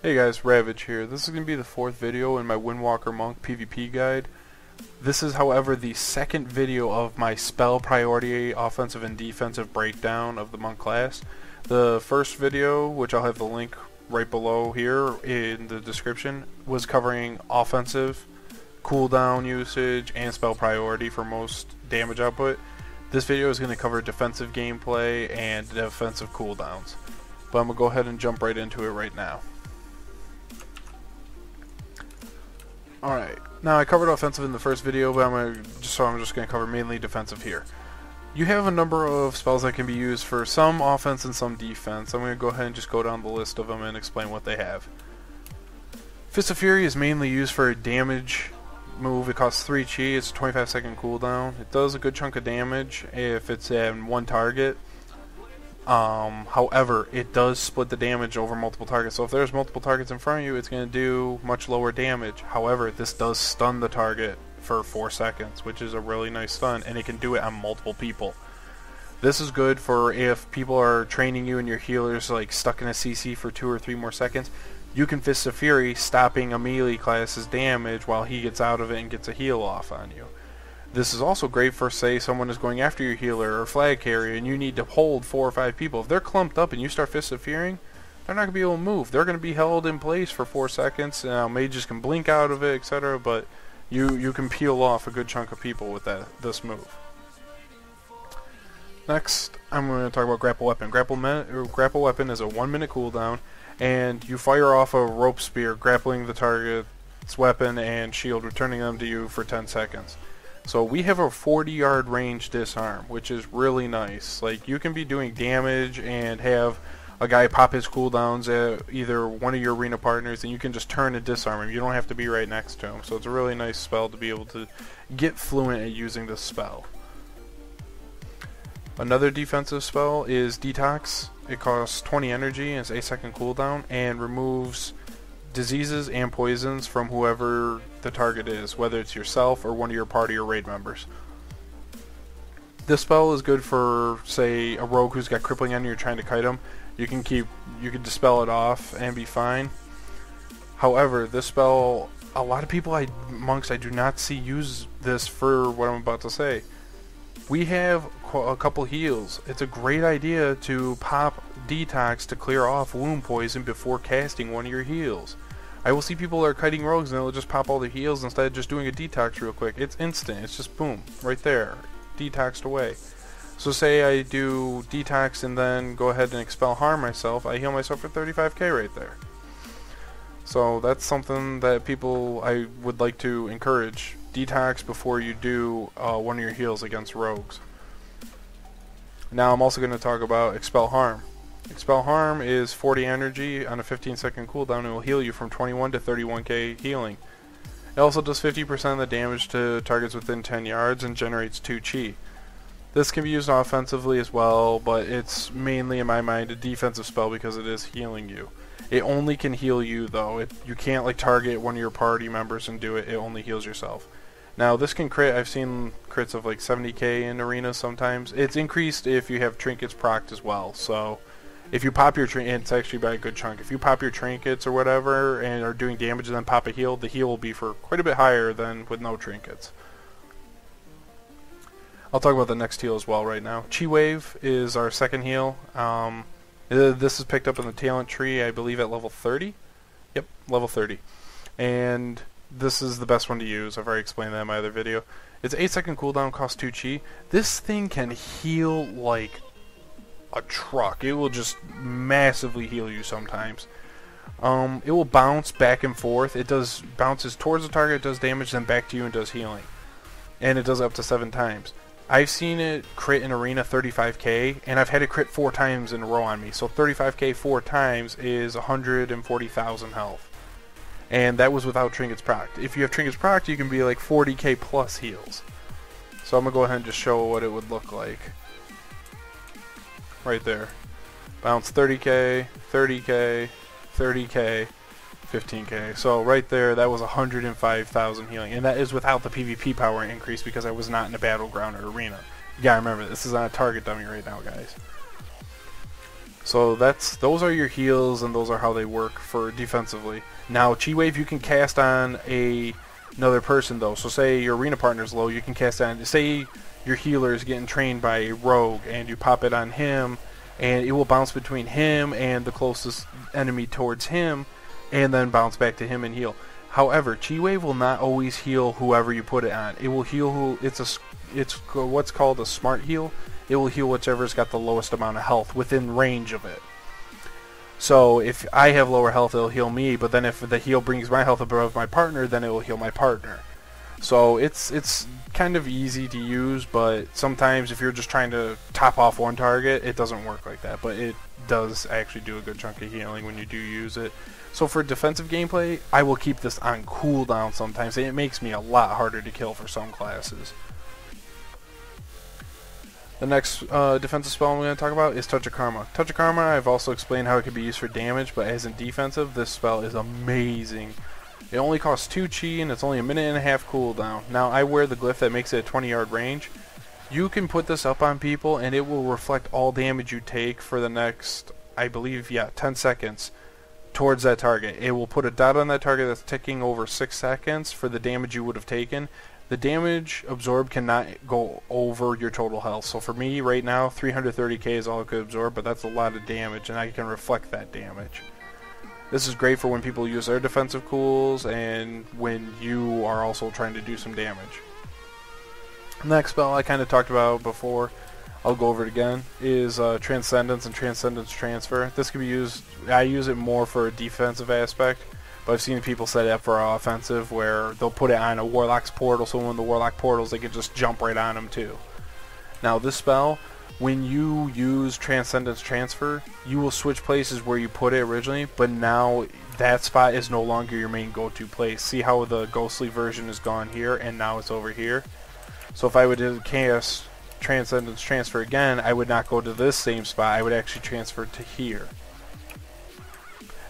Hey guys, Ravedge here. This is going to be the fourth video in my Windwalker Monk PvP guide. This is, however, the second video of my spell priority offensive and defensive breakdown of the Monk class. The first video, which I'll have the link right below here in the description, was covering offensive, cooldown usage, and spell priority for most damage output. This video is going to cover defensive gameplay and defensive cooldowns. But I'm going to go ahead and jump right into it right now. Alright, now I covered offensive in the first video, but I'm just going to cover mainly defensive here. You have a number of spells that can be used for some offense and some defense. I'm going to go ahead and just go down the list of them and explain what they have. Fist of Fury is mainly used for a damage move. It costs 3 chi, it's a 25-second cooldown. It does a good chunk of damage if it's in one target. However, it does split the damage over multiple targets. So if there's multiple targets in front of you, it's going to do much lower damage. However, this does stun the target for 4 seconds, which is a really nice stun, and it can do it on multiple people. This is good for if people are training you and your healer's like stuck in a CC for 2 or 3 more seconds. You can Fist of Fury, stopping a melee class's damage while he gets out of it and gets a heal off on you. This is also great for, say, someone is going after your healer or flag carrier and you need to hold 4 or 5 people. If they're clumped up and you start Fist of Furying, they're not going to be able to move. They're going to be held in place for 4 seconds. Now, mages can blink out of it, etc., but you can peel off a good chunk of people with this move. Next, I'm going to talk about Grapple Weapon. Grapple Weapon is a 1-minute cooldown, and you fire off a rope spear, grappling the target's weapon and shield, returning them to you for 10 seconds. So we have a 40-yard range disarm, which is really nice. Like, you can be doing damage and have a guy pop his cooldowns at either one of your arena partners, and you can just turn and disarm him. You don't have to be right next to him. So it's a really nice spell to be able to get fluent at using this spell. Another defensive spell is Detox. It costs 20 energy and it's 8-second cooldown and removes diseases and poisons from whoever the target is, whether it's yourself or one of your party or raid members. This spell is good for, say, a rogue who's got crippling on you, you're trying to kite him. You can dispel it off and be fine. However, this spell, a lot of people, monks I do not see use this for what I'm about to say. We have a couple heals. It's a great idea to pop Detox to clear off wound poison before casting one of your heals. I will see people that are kiting rogues and they'll just pop all the heals instead of just doing a detox real quick. It's instant. It's just boom, right there, detoxed away. So say I do detox and then go ahead and expel harm myself. I heal myself for 35k right there. So that's something that people I would like to encourage. Detox before you do one of your heals against rogues. Now I'm also going to talk about Expel Harm. Expel Harm is 40 energy on a 15-second cooldown and will heal you from 21 to 31k healing. It also does 50% of the damage to targets within 10 yards and generates 2 chi. This can be used offensively as well, but it's mainly, in my mind, a defensive spell because it is healing you. It only can heal you, though. You can't like target one of your party members and do it. It only heals yourself. Now this can crit. I've seen crits of like 70k in arenas sometimes. It's increased if you have trinkets procced as well. So if you pop your trinkets, it's actually by a good chunk. If you pop your trinkets or whatever and are doing damage and then pop a heal, the heal will be for quite a bit higher than with no trinkets. I'll talk about the next heal as well right now. Chi Wave is our second heal. This is picked up in the talent tree, I believe at level 30. Yep, level 30. And this is the best one to use. I've already explained that in my other video. It's 8-second cooldown, costs 2 chi. This thing can heal like a truck. It will just massively heal you sometimes. It will bounce back and forth. It bounces towards the target, does damage, then back to you and does healing. And it does it up to 7 times. I've seen it crit in arena 35k, and I've had it crit 4 times in a row on me. So 35k 4 times is 140,000 health. And that was without trinkets procced. If you have trinkets procced, you can be like 40k plus heals. So I'm going to go ahead and just show what it would look like. Right there. Bounce 30k, 30k, 30k, 15k. So right there, that was 105,000 healing. And that is without the PvP power increase because I was not in a battleground or arena. You gotta remember, this is on a target dummy right now, guys. So those are your heals, and those are how they work for defensively. Now, Chi Wave you can cast on another person though. So say your arena partner's low, you can cast on, say your healer is getting trained by a rogue, and you pop it on him, and it will bounce between him and the closest enemy towards him, and then bounce back to him and heal. However, Chi Wave will not always heal whoever you put it on. It will heal it's what's called a smart heal. It will heal whichever's got the lowest amount of health within range of it. So if I have lower health, it'll heal me, but then if the heal brings my health above my partner, then it will heal my partner. So it's kind of easy to use, but sometimes if you're just trying to top off one target, it doesn't work like that. But it does actually do a good chunk of healing when you do use it. So for defensive gameplay, I will keep this on cooldown sometimes, and it makes me a lot harder to kill for some classes. The next defensive spell I'm going to talk about is Touch of Karma. Touch of Karma, I've also explained how it can be used for damage, but as in defensive, this spell is amazing. It only costs 2 chi, and it's only a minute and a half cooldown. Now, I wear the glyph that makes it a 20-yard range. You can put this up on people, and it will reflect all damage you take for the next, I believe, 10 seconds towards that target. It will put a dot on that target that's ticking over 6 seconds for the damage you would have taken. The damage absorbed cannot go over your total health. So for me right now, 330k is all it could absorb, but that's a lot of damage, and I can reflect that damage. This is great for when people use their defensive cools and when you are also trying to do some damage. The next spell I kind of talked about before, I'll go over it again, is Transcendence and Transcendence Transfer. This can be used, I use it more for a defensive aspect, but I've seen people set it up for offensive where they'll put it on a Warlock's portal, so when the Warlock portals, they can just jump right on them too. Now this spell, when you use Transcendence Transfer, you will switch places where you put it originally, but now that spot is no longer your main go-to place. See how the ghostly version is gone here, and now it's over here? So if I would cast Transcendence Transfer again, I would not go to this same spot, I would actually transfer to here.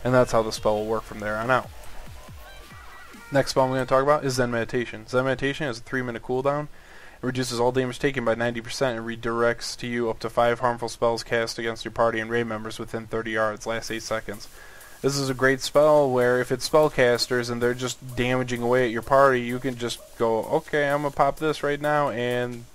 And that's how the spell will work from there on out. Next spell I'm going to talk about is Zen Meditation. Zen Meditation has a 3-minute cooldown. It reduces all damage taken by 90% and redirects to you up to 5 harmful spells cast against your party and raid members within 30 yards, last 8 seconds. This is a great spell where if it's spellcasters and they're just damaging away at your party, you can just go, okay, I'm going to pop this right now, and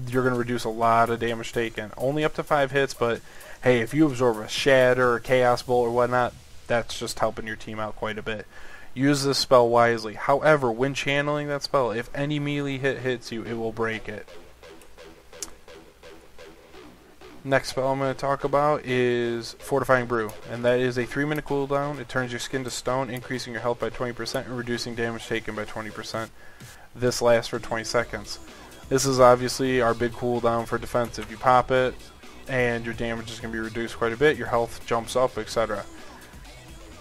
you're going to reduce a lot of damage taken. Only up to 5 hits, but hey, if you absorb a Shatter or Chaos Bolt or whatnot, that's just helping your team out quite a bit. Use this spell wisely. However, when channeling that spell, if any melee hit hits you, it will break it. Next spell I'm going to talk about is Fortifying Brew, and that is a 3-minute cooldown. It turns your skin to stone, increasing your health by 20% and reducing damage taken by 20%. This lasts for 20 seconds. This is obviously our big cooldown for defensive. You pop it, and your damage is going to be reduced quite a bit, your health jumps up, etc.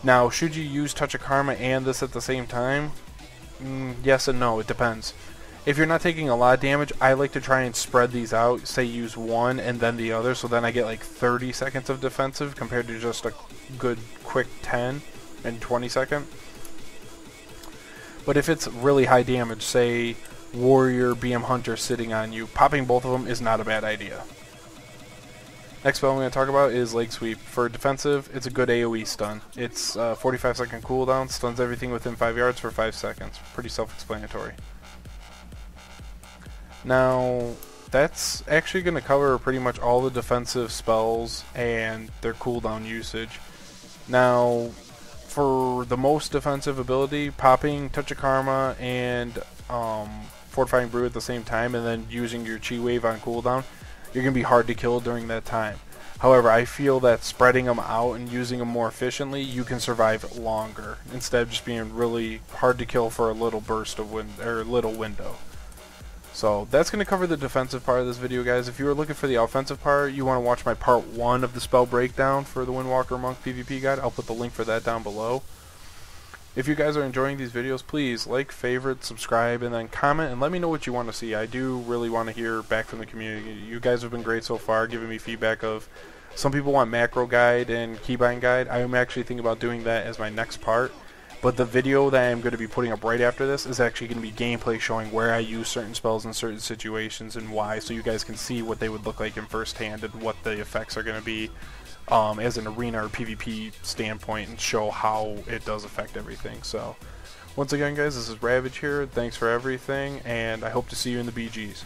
Now, should you use Touch of Karma and this at the same time? Yes and no, it depends. If you're not taking a lot of damage, I like to try and spread these out, say use one and then the other, so then I get like 30 seconds of defensive compared to just a good quick 10 and 20 second. But if it's really high damage, say Warrior, BM Hunter sitting on you, popping both of them is not a bad idea. Next spell I'm going to talk about is Leg Sweep. For defensive, it's a good AoE stun. It's 45-second cooldown, stuns everything within 5 yards for 5 seconds. Pretty self-explanatory. Now, that's actually going to cover pretty much all the defensive spells and their cooldown usage. Now, for the most defensive ability, popping Touch of Karma and Fortifying Brew at the same time and then using your Chi Wave on cooldown, you're going to be hard to kill during that time. However, I feel that spreading them out and using them more efficiently, you can survive longer instead of just being really hard to kill for a little burst of little window. So that's going to cover the defensive part of this video, guys. If you were looking for the offensive part, you want to watch my part 1 of the spell breakdown for the Windwalker Monk PvP guide. I'll put the link for that down below. If you guys are enjoying these videos, please like, favorite, subscribe, and then comment and let me know what you want to see. I do really want to hear back from the community. You guys have been great so far, giving me feedback of some people want macro guide and keybind guide. I am actually thinking about doing that as my next part. But the video that I'm going to be putting up right after this is actually going to be gameplay showing where I use certain spells in certain situations and why, so you guys can see what they would look like in first hand and what the effects are going to be as an arena or PvP standpoint, and show how it does affect everything. So once again, guys, this is Ravedge here. Thanks for everything, and I hope to see you in the BGs.